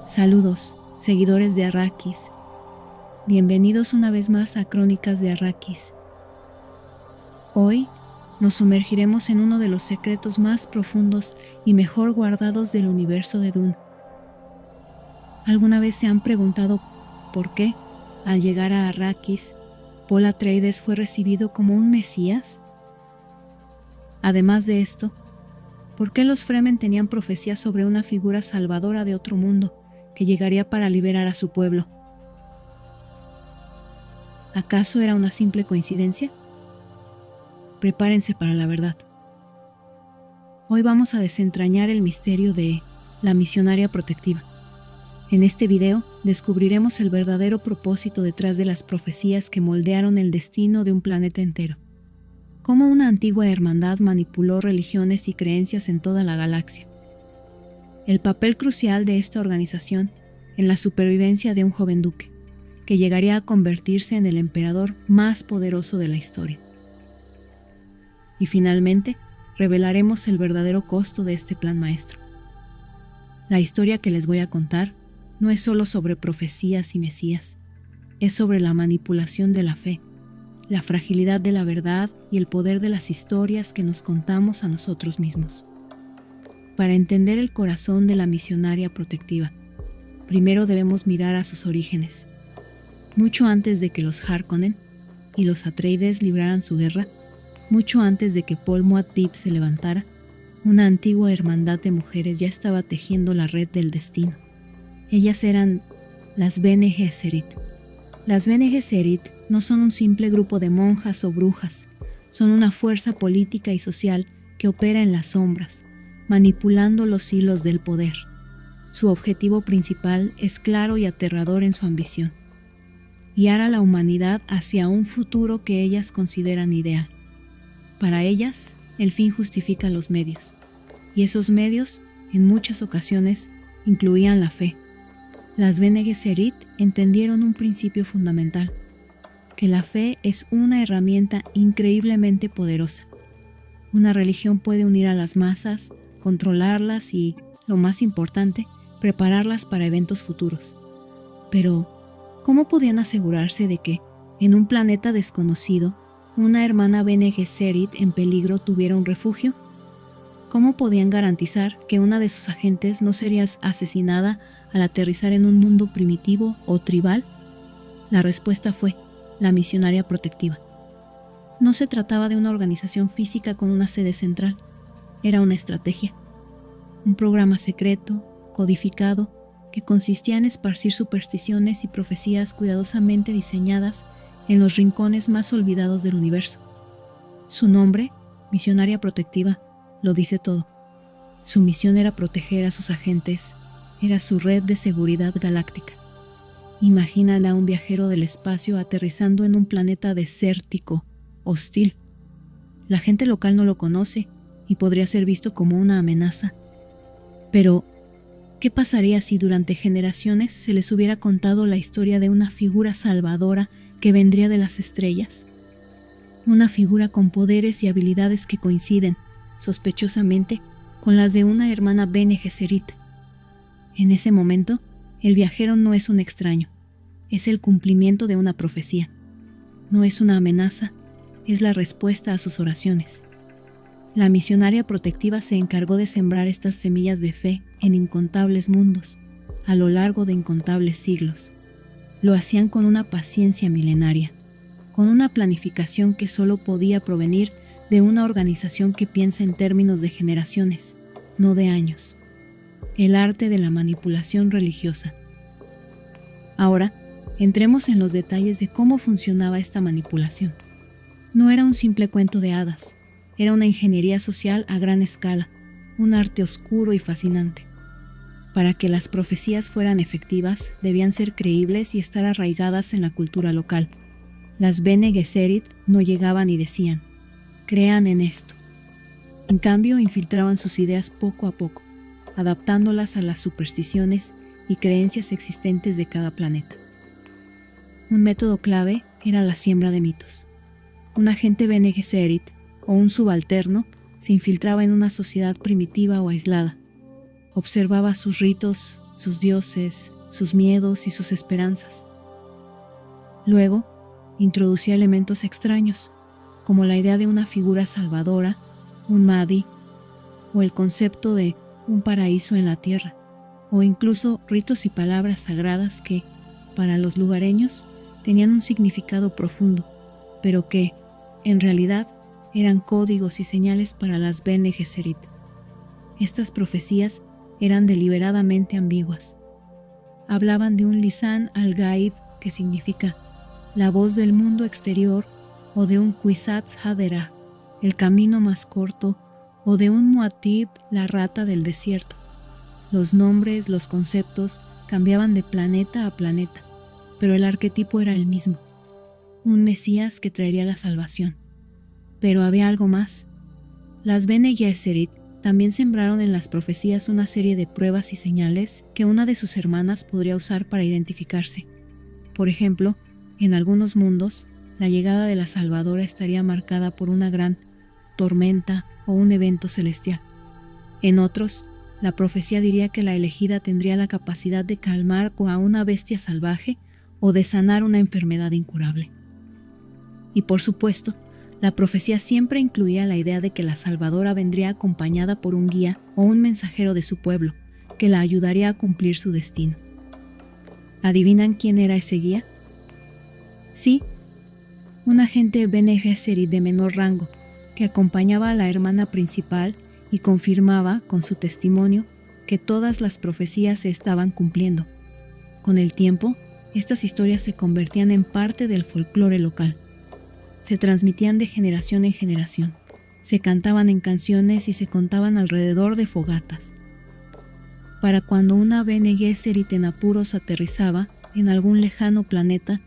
Saludos, seguidores de Arrakis. Bienvenidos una vez más a Crónicas de Arrakis. Hoy nos sumergiremos en uno de los secretos más profundos y mejor guardados del universo de Dune. ¿Alguna vez se han preguntado por qué, al llegar a Arrakis, Paul Atreides fue recibido como un mesías? Además de esto, ¿por qué los Fremen tenían profecías sobre una figura salvadora de otro mundo que llegaría para liberar a su pueblo? ¿Acaso era una simple coincidencia? Prepárense para la verdad. Hoy vamos a desentrañar el misterio de la misionaria protectiva. En este video descubriremos el verdadero propósito detrás de las profecías que moldearon el destino de un planeta entero. Cómo una antigua hermandad manipuló religiones y creencias en toda la galaxia. El papel crucial de esta organización en la supervivencia de un joven duque, que llegaría a convertirse en el emperador más poderoso de la historia. Y finalmente, revelaremos el verdadero costo de este plan maestro. La historia que les voy a contar no es solo sobre profecías y mesías, es sobre la manipulación de la fe, la fragilidad de la verdad y el poder de las historias que nos contamos a nosotros mismos. Para entender el corazón de la misionaria protectiva, primero debemos mirar a sus orígenes. Mucho antes de que los Harkonnen y los Atreides libraran su guerra, mucho antes de que Pol Muad'Dib se levantara, una antigua hermandad de mujeres ya estaba tejiendo la red del destino. Ellas eran las Bene Gesserit. Las Bene Gesserit no son un simple grupo de monjas o brujas, son una fuerza política y social que opera en las sombras, manipulando los hilos del poder. Su objetivo principal es claro y aterrador en su ambición: guiar a la humanidad hacia un futuro que ellas consideran ideal. Para ellas, el fin justifica los medios, y esos medios, en muchas ocasiones, incluían la fe. Las Bene Gesserit entendieron un principio fundamental: que la fe es una herramienta increíblemente poderosa. Una religión puede unir a las masas, controlarlas y, lo más importante, prepararlas para eventos futuros. Pero, ¿cómo podían asegurarse de que, en un planeta desconocido, una hermana Bene Gesserit en peligro tuviera un refugio? ¿Cómo podían garantizar que una de sus agentes no sería asesinada al aterrizar en un mundo primitivo o tribal? La respuesta fue la misionaria protectiva. No se trataba de una organización física con una sede central, era una estrategia, un programa secreto, codificado, que consistía en esparcir supersticiones y profecías cuidadosamente diseñadas en los rincones más olvidados del universo. Su nombre, misionaria protectiva, lo dice todo. Su misión era proteger a sus agentes, era su red de seguridad galáctica. Imagínala a un viajero del espacio aterrizando en un planeta desértico, hostil. La gente local no lo conoce y podría ser visto como una amenaza. Pero, ¿qué pasaría si durante generaciones se les hubiera contado la historia de una figura salvadora que vendría de las estrellas? Una figura con poderes y habilidades que coinciden, sospechosamente, con las de una hermana Bene Gesserit. En ese momento, el viajero no es un extraño, es el cumplimiento de una profecía. No es una amenaza, es la respuesta a sus oraciones. La misionaria protectiva se encargó de sembrar estas semillas de fe en incontables mundos, a lo largo de incontables siglos. Lo hacían con una paciencia milenaria, con una planificación que solo podía provenir de una organización que piensa en términos de generaciones, no de años. El arte de la manipulación religiosa. Ahora, entremos en los detalles de cómo funcionaba esta manipulación. No era un simple cuento de hadas, era una ingeniería social a gran escala, un arte oscuro y fascinante. Para que las profecías fueran efectivas, debían ser creíbles y estar arraigadas en la cultura local. Las Bene Gesserit no llegaban y decían: crean en esto. En cambio, infiltraban sus ideas poco a poco, adaptándolas a las supersticiones y creencias existentes de cada planeta. Un método clave era la siembra de mitos. Un agente Bene Gesserit o un subalterno se infiltraba en una sociedad primitiva o aislada, observaba sus ritos, sus dioses, sus miedos y sus esperanzas. Luego, introducía elementos extraños, como la idea de una figura salvadora, un Mahdi, o el concepto de un paraíso en la tierra, o incluso ritos y palabras sagradas que, para los lugareños, tenían un significado profundo, pero que, en realidad, eran códigos y señales para las Bene Gesserit. Estas profecías eran deliberadamente ambiguas. Hablaban de un Lisan al-Gaib, que significa la voz del mundo exterior, o de un Kwisatz Haderach, el camino más corto, o de un Muad'Dib, la rata del desierto. Los nombres, los conceptos cambiaban de planeta a planeta, pero el arquetipo era el mismo, un Mesías que traería la salvación. Pero había algo más. Las Bene Gesserit también sembraron en las profecías una serie de pruebas y señales que una de sus hermanas podría usar para identificarse. Por ejemplo, en algunos mundos, la llegada de la Salvadora estaría marcada por una gran tormenta o un evento celestial. En otros, la profecía diría que la elegida tendría la capacidad de calmar a una bestia salvaje o de sanar una enfermedad incurable. Y por supuesto, la profecía siempre incluía la idea de que la Salvadora vendría acompañada por un guía o un mensajero de su pueblo, que la ayudaría a cumplir su destino. ¿Adivinan quién era ese guía? Sí, un agente Bene Gesserit de menor rango, que acompañaba a la hermana principal y confirmaba, con su testimonio, que todas las profecías se estaban cumpliendo. Con el tiempo, estas historias se convertían en parte del folclore local. Se transmitían de generación en generación, se cantaban en canciones y se contaban alrededor de fogatas. Para cuando una Bene Gesserit en apuros aterrizaba en algún lejano planeta,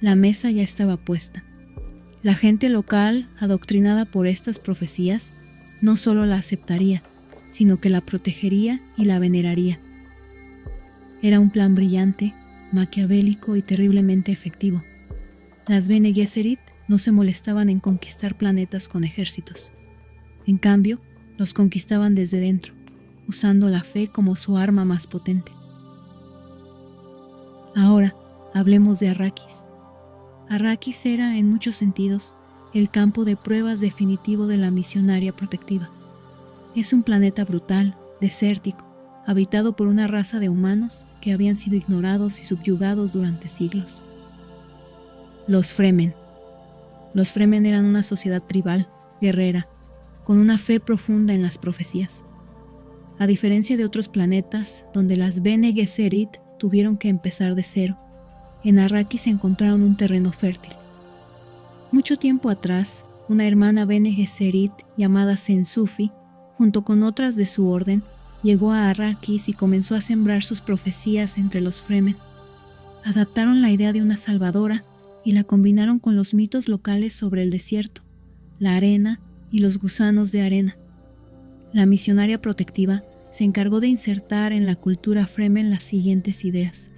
la mesa ya estaba puesta. La gente local, adoctrinada por estas profecías, no solo la aceptaría, sino que la protegería y la veneraría. Era un plan brillante, maquiavélico y terriblemente efectivo. Las Bene Gesserit no se molestaban en conquistar planetas con ejércitos. En cambio, los conquistaban desde dentro, usando la fe como su arma más potente. Ahora, hablemos de Arrakis. Arrakis era, en muchos sentidos, el campo de pruebas definitivo de la misionaria protectiva. Es un planeta brutal, desértico, habitado por una raza de humanos que habían sido ignorados y subyugados durante siglos. Los Fremen. Los Fremen eran una sociedad tribal, guerrera, con una fe profunda en las profecías. A diferencia de otros planetas, donde las Bene Gesserit tuvieron que empezar de cero, en Arrakis encontraron un terreno fértil. Mucho tiempo atrás, una hermana Bene Gesserit llamada Sensufi, junto con otras de su orden, llegó a Arrakis y comenzó a sembrar sus profecías entre los Fremen. Adaptaron la idea de una salvadora y la combinaron con los mitos locales sobre el desierto, la arena y los gusanos de arena. La misionaria protectiva se encargó de insertar en la cultura Fremen las siguientes ideas.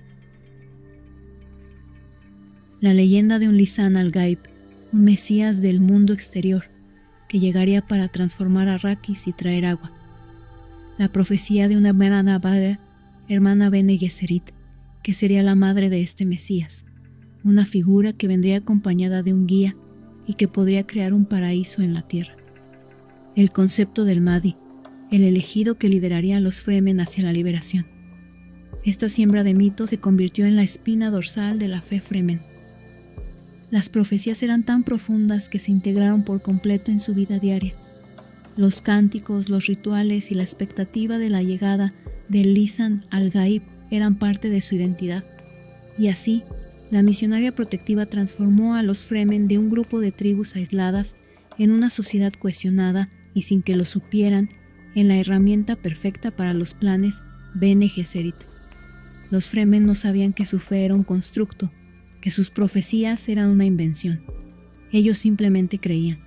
La leyenda de un Lisan al-Gaib, un mesías del mundo exterior, que llegaría para transformar a Arrakis y traer agua. La profecía de una Bene, hermana Bene Gesserit, que sería la madre de este mesías, una figura que vendría acompañada de un guía y que podría crear un paraíso en la tierra. El concepto del Mahdi, el elegido que lideraría a los Fremen hacia la liberación. Esta siembra de mitos se convirtió en la espina dorsal de la fe Fremen. Las profecías eran tan profundas que se integraron por completo en su vida diaria. Los cánticos, los rituales y la expectativa de la llegada del Lisan al-Gaib eran parte de su identidad. Y así, la misionaria protectiva transformó a los Fremen de un grupo de tribus aisladas en una sociedad cohesionada y sin que lo supieran, en la herramienta perfecta para los planes Bene Gesserit. Los Fremen no sabían que su fe era un constructo, que sus profecías eran una invención. Ellos simplemente creían.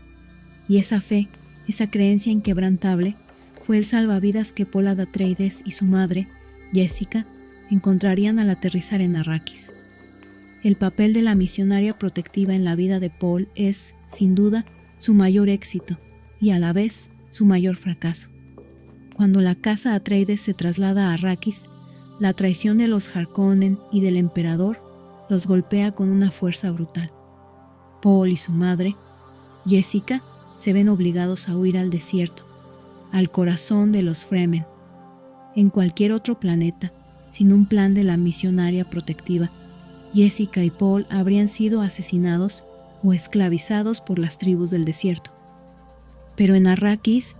Y esa fe, esa creencia inquebrantable, fue el salvavidas que Paul Atreides y su madre, Jessica, encontrarían al aterrizar en Arrakis. El papel de la misionaria protectiva en la vida de Paul es, sin duda, su mayor éxito y a la vez su mayor fracaso. Cuando la casa Atreides se traslada a Arrakis, la traición de los Harkonnen y del emperador los golpea con una fuerza brutal. Paul y su madre, Jessica, se ven obligados a huir al desierto, al corazón de los Fremen. En cualquier otro planeta, sin un plan de la misionaria protectiva, Jessica y Paul habrían sido asesinados o esclavizados por las tribus del desierto. Pero en Arrakis,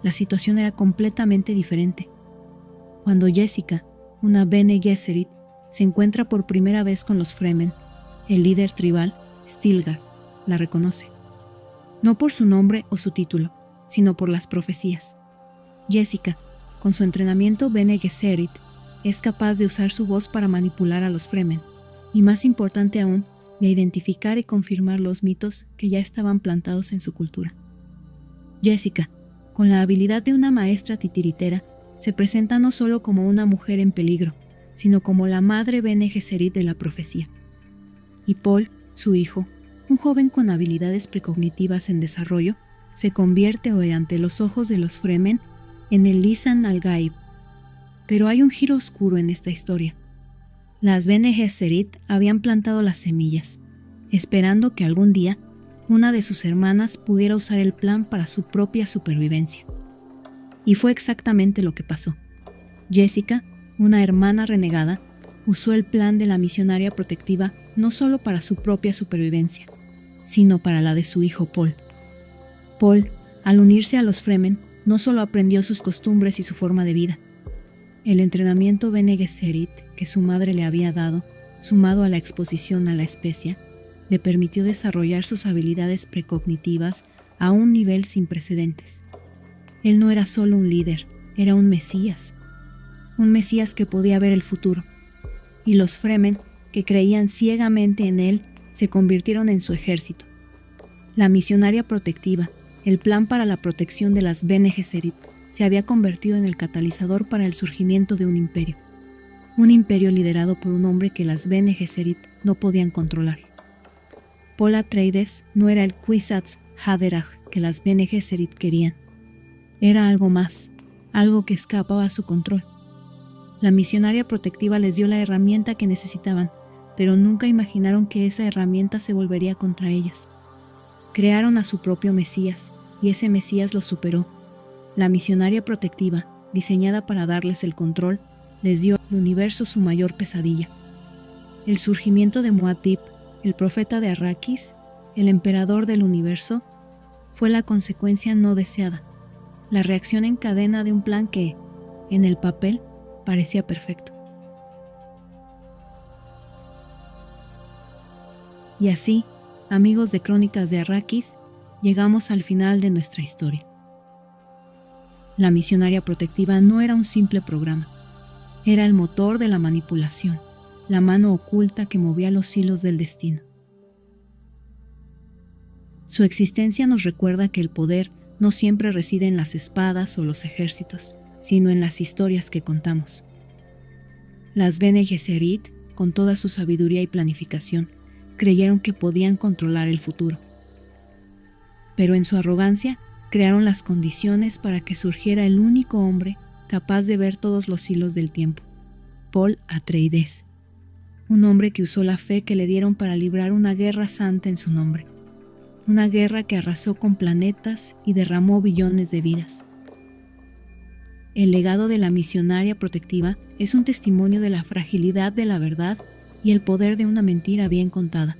la situación era completamente diferente. Cuando Jessica, una Bene Gesserit, se encuentra por primera vez con los Fremen, el líder tribal, Stilgar, la reconoce. No por su nombre o su título, sino por las profecías. Jessica, con su entrenamiento Bene Gesserit, es capaz de usar su voz para manipular a los Fremen, y más importante aún, de identificar y confirmar los mitos que ya estaban plantados en su cultura. Jessica, con la habilidad de una maestra titiritera, se presenta no solo como una mujer en peligro, sino como la madre Bene Gesserit de la profecía. Y Paul, su hijo, un joven con habilidades precognitivas en desarrollo, se convierte hoy ante los ojos de los Fremen en el Lisan al-Gaib. Pero hay un giro oscuro en esta historia. Las Bene Gesserit habían plantado las semillas, esperando que algún día una de sus hermanas pudiera usar el plan para su propia supervivencia. Y fue exactamente lo que pasó. Jessica, una hermana renegada, usó el plan de la misionaria protectiva no solo para su propia supervivencia, sino para la de su hijo Paul. Paul, al unirse a los Fremen, no solo aprendió sus costumbres y su forma de vida. El entrenamiento Bene Gesserit que su madre le había dado, sumado a la exposición a la especia, le permitió desarrollar sus habilidades precognitivas a un nivel sin precedentes. Él no era solo un líder, era un Mesías que podía ver el futuro. Y los Fremen, que creían ciegamente en él, se convirtieron en su ejército. La misionaria protectiva, el plan para la protección de las Bene Gesserit, se había convertido en el catalizador para el surgimiento de un imperio liderado por un hombre que las Bene Gesserit no podían controlar. Paul Atreides no era el Kwisatz Haderach que las Bene Gesserit querían. Era algo más, algo que escapaba a su control. La misionaria protectiva les dio la herramienta que necesitaban, pero nunca imaginaron que esa herramienta se volvería contra ellas. Crearon a su propio Mesías, y ese Mesías los superó. La misionaria protectiva, diseñada para darles el control, les dio al universo su mayor pesadilla. El surgimiento de Muad'Dib, el profeta de Arrakis, el emperador del universo, fue la consecuencia no deseada, la reacción en cadena de un plan que, en el papel, parecía perfecto. Y así, amigos de Crónicas de Arrakis, llegamos al final de nuestra historia. La misionaria protectiva no era un simple programa, era el motor de la manipulación, la mano oculta que movía los hilos del destino. Su existencia nos recuerda que el poder no siempre reside en las espadas o los ejércitos, sino en las historias que contamos. Las Bene Gesserit, con toda su sabiduría y planificación, creyeron que podían controlar el futuro. Pero en su arrogancia, crearon las condiciones para que surgiera el único hombre capaz de ver todos los hilos del tiempo, Paul Atreides, un hombre que usó la fe que le dieron para librar una guerra santa en su nombre, una guerra que arrasó con planetas y derramó billones de vidas. El legado de la misionaria protectiva es un testimonio de la fragilidad de la verdad y el poder de una mentira bien contada.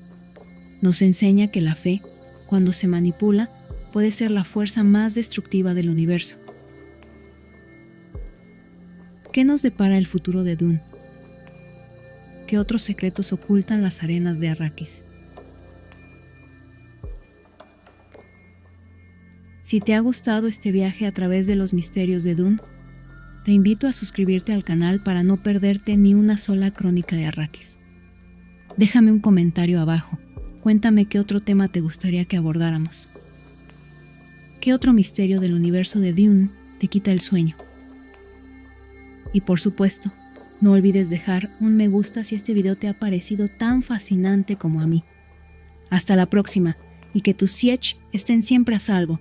Nos enseña que la fe, cuando se manipula, puede ser la fuerza más destructiva del universo. ¿Qué nos depara el futuro de Dune? ¿Qué otros secretos ocultan las arenas de Arrakis? Si te ha gustado este viaje a través de los misterios de Dune, te invito a suscribirte al canal para no perderte ni una sola crónica de Arrakis. Déjame un comentario abajo, cuéntame qué otro tema te gustaría que abordáramos. ¿Qué otro misterio del universo de Dune te quita el sueño? Y por supuesto, no olvides dejar un me gusta si este video te ha parecido tan fascinante como a mí. Hasta la próxima, y que tus Sietch estén siempre a salvo.